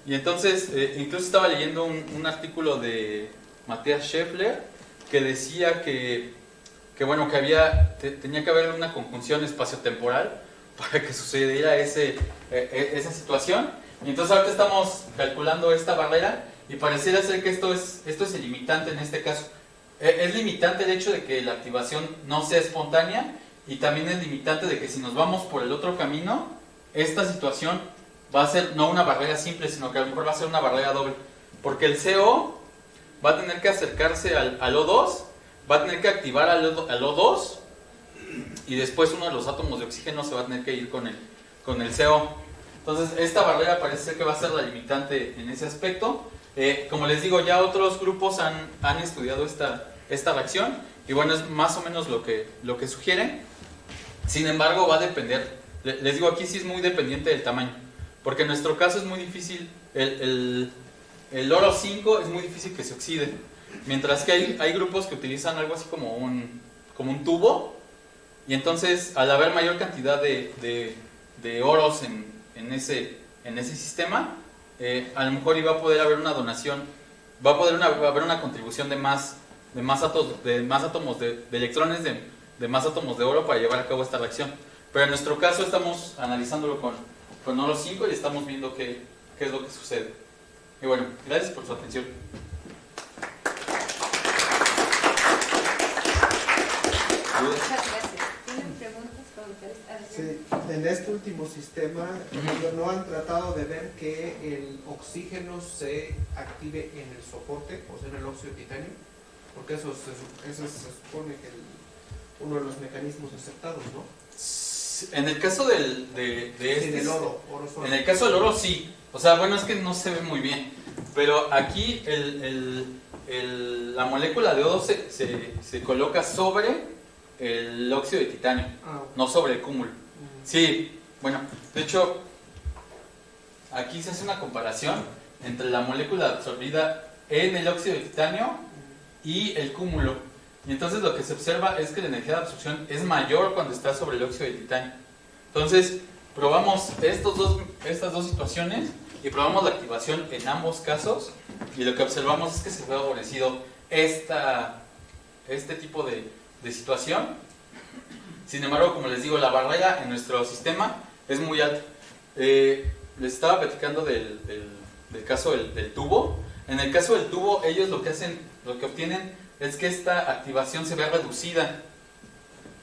Y entonces, incluso estaba leyendo un artículo de Matthias Scheffler que decía que tenía que haber una conjunción espaciotemporal para que sucediera esa situación. Y entonces ahorita estamos calculando esta barrera y pareciera ser que esto es el limitante en este caso. Es limitante el hecho de que la activación no sea espontánea, y también es limitante de que si nos vamos por el otro camino, esta situación va a ser no una barrera simple, sino que a lo mejor va a ser una barrera doble. Porque el CO va a tener que acercarse al O2, va a tener que activar al O2, y después uno de los átomos de oxígeno se va a tener que ir con el CO. Entonces esta barrera parece ser que va a ser la limitante en ese aspecto. Como les digo, ya otros grupos han estudiado esta reacción, y bueno, es más o menos lo que sugieren. Sin embargo, va a depender, les digo, aquí sí es muy dependiente del tamaño, porque en nuestro caso es muy difícil, el oro 5 es muy difícil que se oxide, mientras que hay grupos que utilizan algo así como un tubo, y entonces al haber mayor cantidad de oros en ese sistema, a lo mejor iba a poder haber una donación, va a poder haber una contribución de más átomos de electrones, de más átomos de oro para llevar a cabo esta reacción. Pero en nuestro caso estamos analizándolo con oro 5 y estamos viendo qué es lo que sucede. Y bueno, gracias por su atención. Muchas gracias. ¿Tienen preguntas, comentarios? Sí, en este último sistema no han tratado de ver que el oxígeno se active en el soporte, o sea, en el óxido de titanio, porque eso se supone que uno de los mecanismos aceptados, ¿no? En el caso del oro solo. En el caso del oro sí. O sea, bueno, es que no se ve muy bien. Pero aquí la molécula de O2 se coloca sobre el óxido de titanio, no sobre el cúmulo. Sí, bueno, de hecho, aquí se hace una comparación entre la molécula absorbida en el óxido de titanio y el cúmulo. Y entonces lo que se observa es que la energía de absorción es mayor cuando está sobre el óxido de titanio. Entonces, probamos estas dos situaciones y probamos la activación en ambos casos, y lo que observamos es que se fue favorecido este tipo de situación. Sin embargo, como les digo, la barrera en nuestro sistema es muy alta. Les estaba platicando del caso del tubo. En el caso del tubo, ellos lo que obtienen es que esta activación se ve reducida,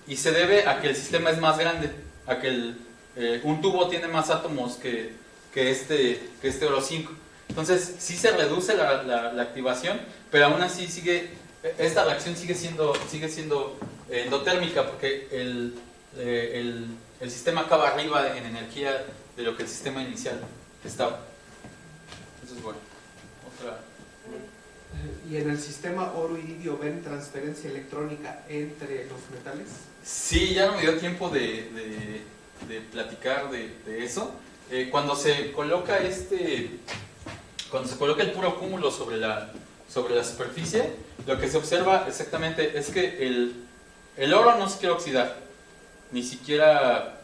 y se debe a que el sistema es más grande, a que un tubo tiene más átomos que este oro 5. Entonces sí se reduce la activación, pero aún así esta reacción sigue siendo endotérmica, porque el sistema acaba arriba en energía de lo que el sistema inicial estaba. Entonces, bueno, otra. ¿Y en el sistema oro-iridio ven transferencia electrónica entre los metales? Sí, ya no me dio tiempo de platicar de eso. Cuando se coloca el puro cúmulo sobre la superficie, lo que se observa exactamente es que el oro no se quiere oxidar, ni siquiera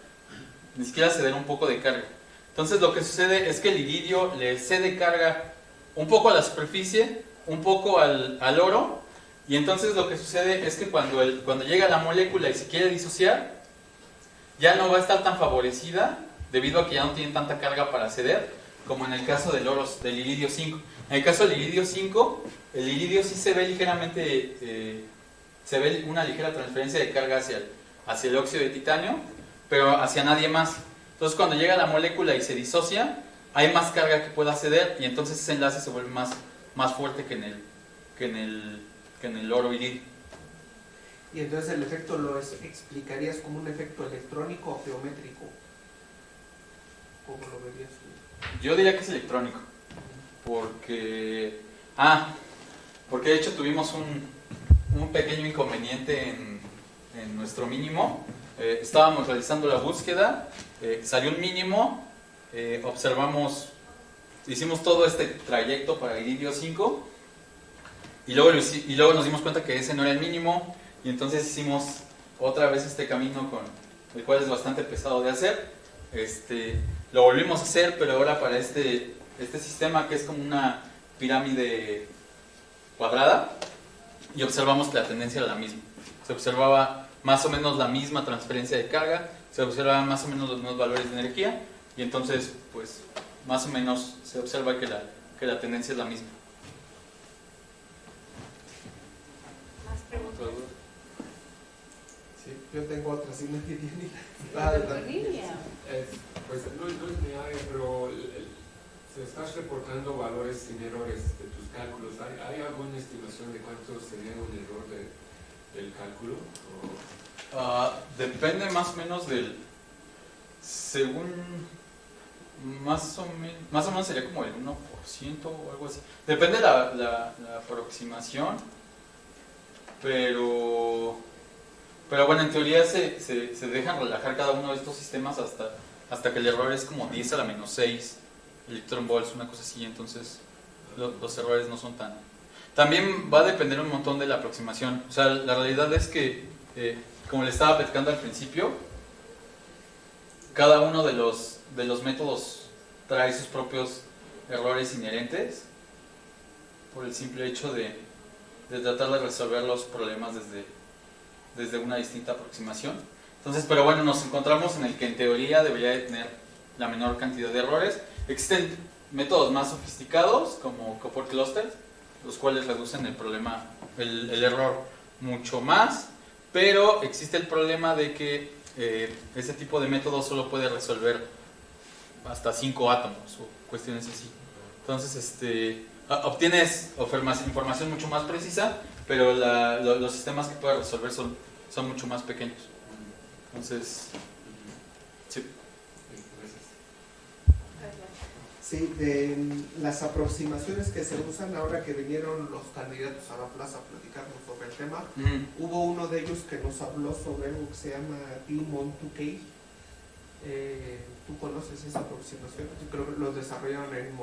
ceder un poco de carga. Entonces lo que sucede es que el iridio le cede carga un poco a la superficie, un poco al oro, y entonces lo que sucede es que cuando llega la molécula y se quiere disociar, ya no va a estar tan favorecida, debido a que ya no tiene tanta carga para ceder, como en el caso del iridio 5. En el caso del iridio 5, el iridio sí se ve ligeramente, se ve una ligera transferencia de carga hacia el óxido de titanio, pero hacia nadie más. Entonces cuando llega la molécula y se disocia, hay más carga que pueda ceder y entonces ese enlace se vuelve más fuerte que en el oro iridio. Y entonces el efecto lo explicarías como un efecto electrónico o geométrico. ¿Cómo lo verías tú? Yo diría que es electrónico, porque de hecho tuvimos un pequeño inconveniente en nuestro mínimo. Estábamos realizando la búsqueda, salió un mínimo, hicimos todo este trayecto para iridio 5 y luego nos dimos cuenta que ese no era el mínimo y entonces hicimos otra vez este camino el cual es bastante pesado de hacer. Lo volvimos a hacer, pero ahora para este sistema que es como una pirámide cuadrada y observamos que la tendencia era la misma. Se observaba más o menos la misma transferencia de carga, se observaban más o menos los mismos valores de energía y entonces pues más o menos se observa que la tendencia es la misma. ¿Más preguntas? Sí, yo tengo otra, si nadie tiene. Pues no es mi área, pero se estás reportando valores sin errores de tus cálculos. ¿Hay alguna estimación de cuánto sería un error del cálculo? Depende más o menos más o menos sería como el 1% o algo así. Depende de la aproximación, pero bueno, en teoría se dejan relajar cada uno de estos sistemas hasta que el error es como 10 a la menos 6 electron volts, una cosa así, entonces los errores no son tan... También va a depender un montón de la aproximación. O sea, la realidad es que, como le estaba platicando al principio, cada uno de los métodos trae sus propios errores inherentes por el simple hecho de tratar de resolver los problemas desde una distinta aproximación. Entonces, pero bueno, nos encontramos en el que en teoría debería de tener la menor cantidad de errores. Existen métodos más sofisticados como Copper Clusters, los cuales reducen el error mucho más, pero existe el problema de que ese tipo de método solo puede resolver hasta 5 átomos o cuestiones así. Entonces, obtienes información mucho más precisa, pero los sistemas que puede resolver son mucho más pequeños. Entonces, sí. Sí, de las aproximaciones que se usan ahora que vinieron los candidatos a la plaza a platicarnos sobre el tema, hubo uno de ellos que nos habló sobre algo que se llama DMON2K. ¿Tú conoces esa aproximación? Yo creo que lo desarrollaron en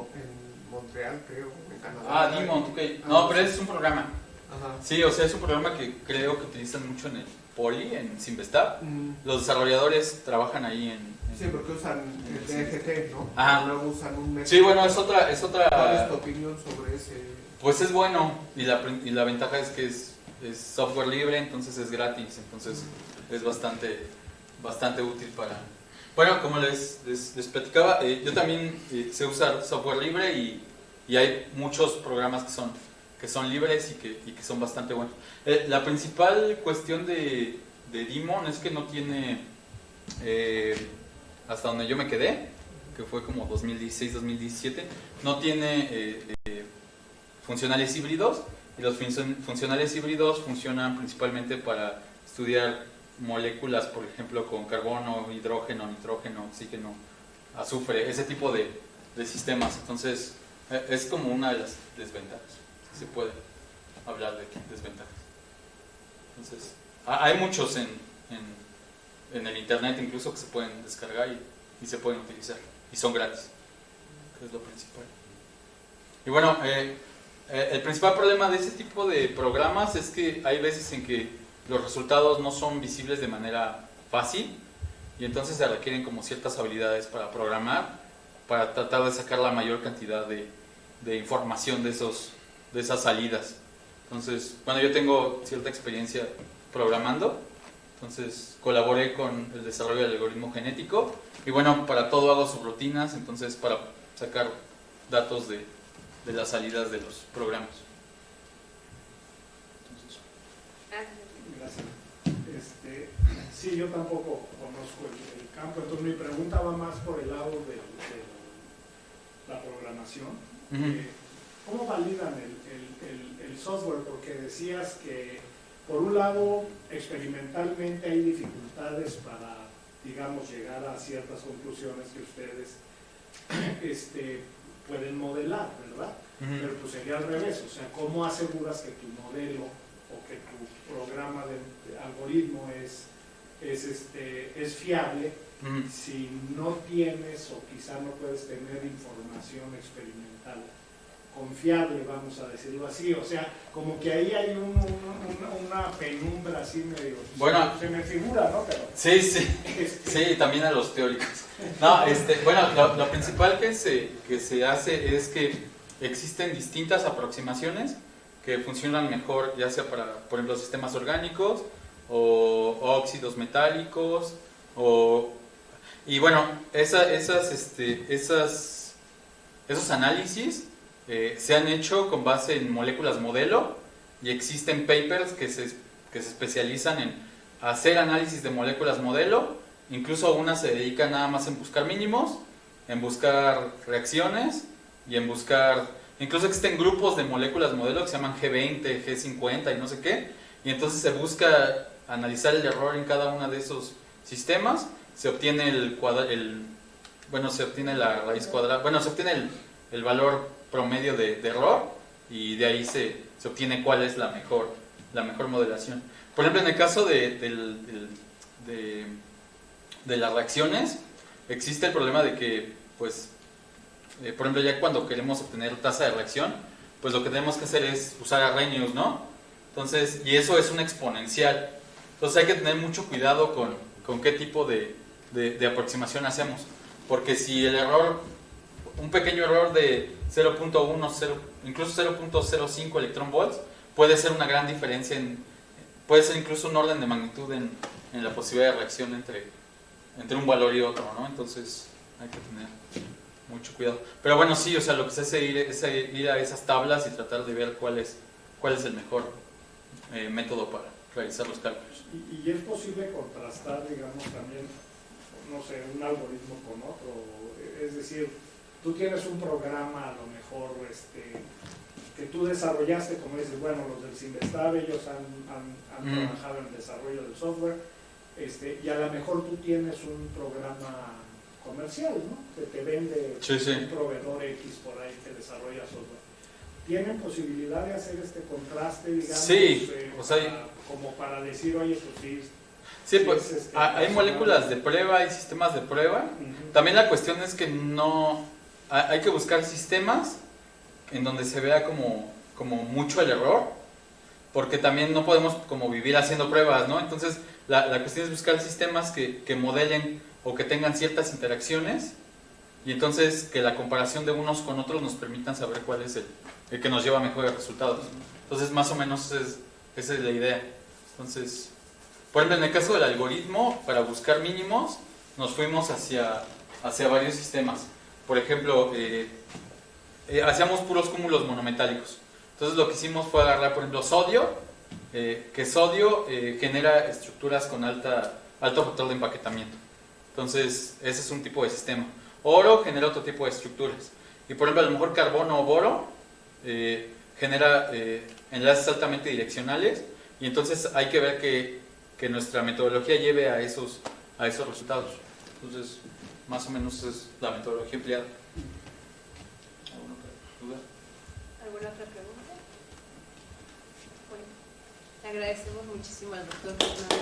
Montreal, creo, en Canadá. DMON2K. No, pero es un programa. Ajá. Sí, o sea, es un programa que creo que utilizan mucho en el Poli, en Simvestab. Los desarrolladores trabajan ahí Sí, porque usan el DFT, ¿no? Ajá. Luego usan un método. Sí, bueno, es otra... ¿Cuál es tu opinión sobre ese? Pues es bueno, y la ventaja es que es software libre, entonces es gratis, entonces es bastante útil para... Bueno, como les platicaba, yo también sé usar software libre y hay muchos programas que son libres y que son bastante buenos. La principal cuestión de Daemon es que no tiene, hasta donde yo me quedé, que fue como 2016-2017, no tiene funcionales híbridos, y los funcionales híbridos funcionan principalmente para estudiar moléculas, por ejemplo, con carbono, hidrógeno, nitrógeno, oxígeno, azufre, ese tipo de sistemas. Entonces, es como una de las desventajas. Se puede hablar de desventajas. Entonces, hay muchos en el internet incluso que se pueden descargar y se pueden utilizar. Y son gratis, que es lo principal. Y bueno, el principal problema de este tipo de programas es que hay veces en que los resultados no son visibles de manera fácil y entonces se requieren como ciertas habilidades para programar, para tratar de sacar la mayor cantidad de información de esas salidas. Entonces, bueno, yo tengo cierta experiencia programando, entonces colaboré con el desarrollo del algoritmo genético y bueno, para todo hago subrutinas, entonces para sacar datos de las salidas de los programas. Gracias. Sí, yo tampoco conozco el campo, entonces mi pregunta va más por el lado la programación. Ujú. ¿Cómo validan el software? Porque decías que, por un lado, experimentalmente hay dificultades para, digamos, llegar a ciertas conclusiones que ustedes pueden modelar, ¿verdad? Pero pues sería al revés, o sea, ¿cómo aseguras que tu modelo o que tu programa de algoritmo es fiable si no tienes o quizá no puedes tener información experimental confiable, vamos a decirlo así? O sea, como que ahí hay una penumbra así medio... Bueno, se me figura, ¿no? Pero, sí, sí, también a los teóricos. No, bueno, lo principal que se hace es que existen distintas aproximaciones que funcionan mejor, ya sea para, por ejemplo, sistemas orgánicos o óxidos metálicos, y bueno, esos análisis se han hecho con base en moléculas modelo, y existen papers que se especializan en hacer análisis de moléculas modelo. Incluso unas se dedican nada más en buscar mínimos, en buscar reacciones y en buscar... Incluso existen grupos de moléculas modelo que se llaman G20, G50 y no sé qué, y entonces se busca analizar el error en cada uno de esos sistemas, se obtiene se obtiene la raíz cuadrada, se obtiene el valor promedio de error, y de ahí se obtiene cuál es la mejor modelación. Por ejemplo, en el caso de las reacciones, existe el problema de que, pues, por ejemplo, ya cuando queremos obtener tasa de reacción, pues lo que tenemos que hacer es usar arreglos, ¿no? Entonces, y eso es un exponencial. Entonces hay que tener mucho cuidado con qué tipo de aproximación hacemos. Porque si el error, un pequeño error de 0.1, incluso 0.05 electron volts, puede ser una gran diferencia, puede ser incluso un orden de magnitud en la posibilidad de reacción entre un valor y otro, ¿no? Entonces hay que tener mucho cuidado. Pero bueno, sí, o sea, lo que se hace es ir a esas tablas y tratar de ver cuál es el mejor método para realizar los cálculos. ¿Y es posible contrastar, digamos, también, no sé, un algoritmo con otro? Es decir, tú tienes un programa a lo mejor que tú desarrollaste, como dices, bueno, los del Simvestab, ellos han trabajado en el desarrollo del software, y a lo mejor tú tienes un programa comercial, ¿no? Que te vende un proveedor X por ahí que desarrolla software. ¿Tienen posibilidad de hacer este contraste, digamos? Sí, o sea, como para decir, oye, pues sí. Sí, pues hay moléculas de prueba, hay sistemas de prueba. También la cuestión es que no... Hay que buscar sistemas en donde se vea como mucho el error, porque también no podemos como vivir haciendo pruebas, ¿no? Entonces la cuestión es buscar sistemas que modelen o que tengan ciertas interacciones, y entonces que la comparación de unos con otros nos permitan saber cuál es el que nos lleva mejores resultados. Entonces más o menos esa es la idea. Entonces, por ejemplo, en el caso del algoritmo, para buscar mínimos, nos fuimos hacia varios sistemas. Por ejemplo, hacíamos puros cúmulos monometálicos. Entonces lo que hicimos fue agarrar, por ejemplo, sodio, que sodio genera estructuras con alto factor de empaquetamiento. Entonces ese es un tipo de sistema. Oro genera otro tipo de estructuras. Y por ejemplo, a lo mejor carbono o boro genera enlaces altamente direccionales, y entonces hay que ver que nuestra metodología lleve a esos resultados. Entonces, más o menos es la metodología empleada. ¿Alguna otra duda? ¿Alguna otra pregunta? Bueno, le agradecemos muchísimo al doctor Fernando.